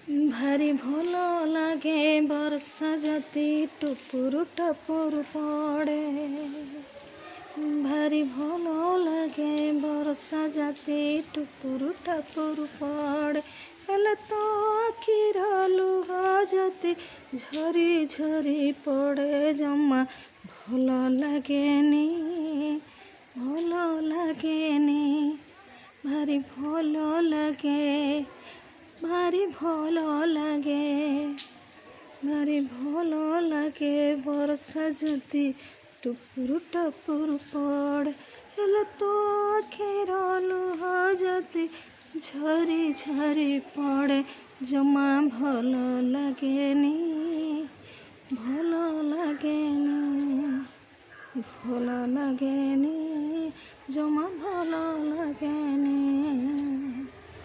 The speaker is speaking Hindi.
भारी भल लगे वर्षा जति टुपुरु टपुरु पड़े। भारी भल लगे वर्षा जति टुपुरु टपुरु पड़े। हेले तो आखिर लुह जति झरी झरी पड़े। जमा भल लगेनी भल लगेनी भारी भल लगे भारी भल लगे भारी भल लगे वर्षा जति टुपुरु टपुरु पड़े। हेले तो आखिर लुह जति झरी झरी पड़े। जमा भल लगेनी भल लगेनी भल लगेनी जमा भल लगेनी।